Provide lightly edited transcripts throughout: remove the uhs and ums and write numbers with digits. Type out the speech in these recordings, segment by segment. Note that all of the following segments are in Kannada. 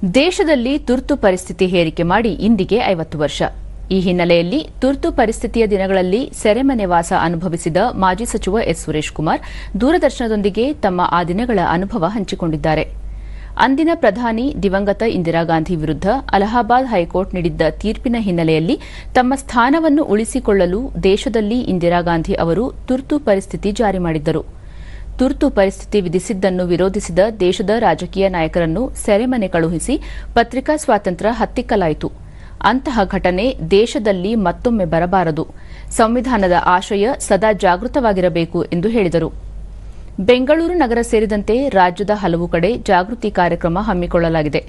ದೇಶದಲ್ಲಿ ತುರ್ತು ಪರಿಸ್ಥಿತಿ ಹೇರಿಕೆ ಮಾಡಿ ಇಂದಿಗೆ 50 ವರ್ಷ. ಈ ಹಿನ್ನೆಲೆಯಲ್ಲಿ ತುರ್ತು ಪರಿಸ್ಥಿತಿಯ ದಿನಗಳಲ್ಲಿ ಸೆರೆಮನೆ ವಾಸ ಅನುಭವಿಸಿದ ಮಾಜಿ ಸಚಿವ ಎಸ್ ಸುರೇಶ್ ಕುಮಾರ್ ದೂರದರ್ಶನದೊಂದಿಗೆ ತಮ್ಮ ಆ ದಿನಗಳ ಅನುಭವ ಹಂಚಿಕೊಂಡಿದ್ದಾರೆ. ಅಂದಿನ ಪ್ರಧಾನಿ ದಿವಂಗತ ಇಂದಿರಾ ಗಾಂಧಿ ವಿರುದ್ಧ ಅಲಹಾಬಾದ್ ಹೈಕೋರ್ಟ್ ನೀಡಿದ್ದ ತೀರ್ಪಿನ ಹಿನ್ನೆಲೆಯಲ್ಲಿ ತಮ್ಮ ಸ್ಥಾನವನ್ನು ಉಳಿಸಿಕೊಳ್ಳಲು ದೇಶದಲ್ಲಿ ಇಂದಿರಾ ಗಾಂಧಿ ಅವರು ತುರ್ತು ಪರಿಸ್ಥಿತಿ ಜಾರಿ ಮಾಡಿದ್ದರು. ತುರ್ತು ಪರಿಸ್ಥಿತಿ ವಿಧಿಸಿದ್ದನ್ನು ವಿರೋಧಿಸಿದ ದೇಶದ ರಾಜಕೀಯ ನಾಯಕರನ್ನು ಸೆರೆಮನೆ ಕಳುಹಿಸಿ ಪತ್ರಿಕಾ ಸ್ವಾತಂತ್ರ್ಯ ಹತ್ತಿಕ್ಕಲಾಯಿತು. ಅಂತಹ ಘಟನೆ ದೇಶದಲ್ಲಿ ಮತ್ತೊಮ್ಮೆ ಬರಬಾರದು. ಸಂವಿಧಾನದ ಆಶಯ ಸದಾ ಜಾಗೃತವಾಗಿರಬೇಕು ಎಂದು ಹೇಳಿದರು. ಬೆಂಗಳೂರು ನಗರ ಸೇರಿದಂತೆ ರಾಜ್ಯದ ಹಲವು ಕಡೆ ಜಾಗೃತಿ ಕಾರ್ಯಕ್ರಮ ಹಮ್ಮಿಕೊಳ್ಳಲಾಗಿದೆ.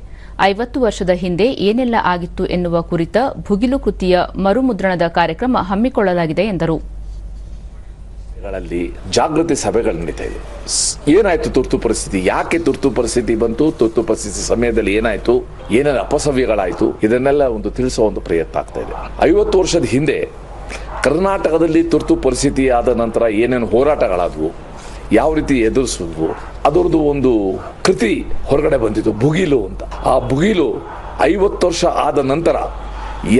50 ವರ್ಷದ ಹಿಂದೆ ಏನೆಲ್ಲ ಆಗಿತ್ತು ಎನ್ನುವ ಕುರಿತ ಭುಗಿಲು ಕೃತಿಯ ಮರುಮುದ್ರಣದ ಕಾರ್ಯಕ್ರಮ ಹಮ್ಮಿಕೊಳ್ಳಲಾಗಿದೆ ಎಂದರು. ಜಾಗೃತಿ ಸಭೆಗಳು ನಡೀತಾ ಇದೆ. ಏನಾಯ್ತು ತುರ್ತು ಪರಿಸ್ಥಿತಿ, ಯಾಕೆ ತುರ್ತು ಪರಿಸ್ಥಿತಿ ಬಂತು, ತುರ್ತು ಪರಿಸ್ಥಿತಿ ಸಮಯದಲ್ಲಿ ಏನಾಯ್ತು, ಏನೆಲ್ಲ ಅಪಸವ್ಯಗಳಾಯ್ತು, ಇದನ್ನೆಲ್ಲ ತಿಳಿಸುವ ಪ್ರಯತ್ನ ಆಗ್ತಾ ಇದೆ. 50 ವರ್ಷದ ಹಿಂದೆ ಕರ್ನಾಟಕದಲ್ಲಿ ತುರ್ತು ಪರಿಸ್ಥಿತಿ ಆದ ನಂತರ ಏನೇನು ಹೋರಾಟಗಳಾದವು, ಯಾವ ರೀತಿ ಎದುರಿಸಿದ್ವು, ಅದರದ್ದು ಒಂದು ಕೃತಿ ಹೊರಗಡೆ ಬಂದಿತ್ತು, ಭುಗಿಲು ಅಂತ. ಆ ಭುಗಿಲು 50 ವರ್ಷ ಆದ ನಂತರ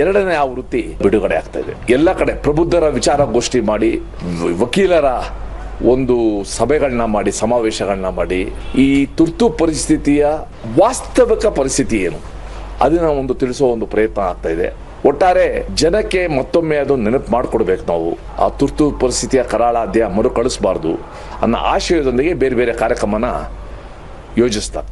ಎರಡನೇ ಆವೃತ್ತಿ ಬಿಡುಗಡೆ ಆಗ್ತಾ ಇದೆ. ಎಲ್ಲ ಕಡೆ ಪ್ರಬುದ್ಧರ ವಿಚಾರಗೋಷ್ಠಿ ಮಾಡಿ, ವಕೀಲರ ಸಭೆಗಳನ್ನ ಮಾಡಿ, ಸಮಾವೇಶಗಳನ್ನ ಮಾಡಿ, ಈ ತುರ್ತು ಪರಿಸ್ಥಿತಿಯ ವಾಸ್ತವಿಕ ಪರಿಸ್ಥಿತಿ ಏನು ಅದನ್ನ ತಿಳಿಸುವ ಪ್ರಯತ್ನ ಆಗ್ತಾ ಇದೆ. ಒಟ್ಟಾರೆ ಜನಕ್ಕೆ ಮತ್ತೊಮ್ಮೆ ಅದು ನೆನಪು ಮಾಡಿಕೊಡ್ಬೇಕು. ನಾವು ಆ ತುರ್ತು ಪರಿಸ್ಥಿತಿಯ ಕರಾಳ ಅಧ್ಯಾಯ ಮರುಕಳಿಸಬಾರ್ದು ಅನ್ನೋ ಆಶಯದೊಂದಿಗೆ ಬೇರೆ ಬೇರೆ ಕಾರ್ಯಕ್ರಮನ ಯೋಜಿಸ್ತಾ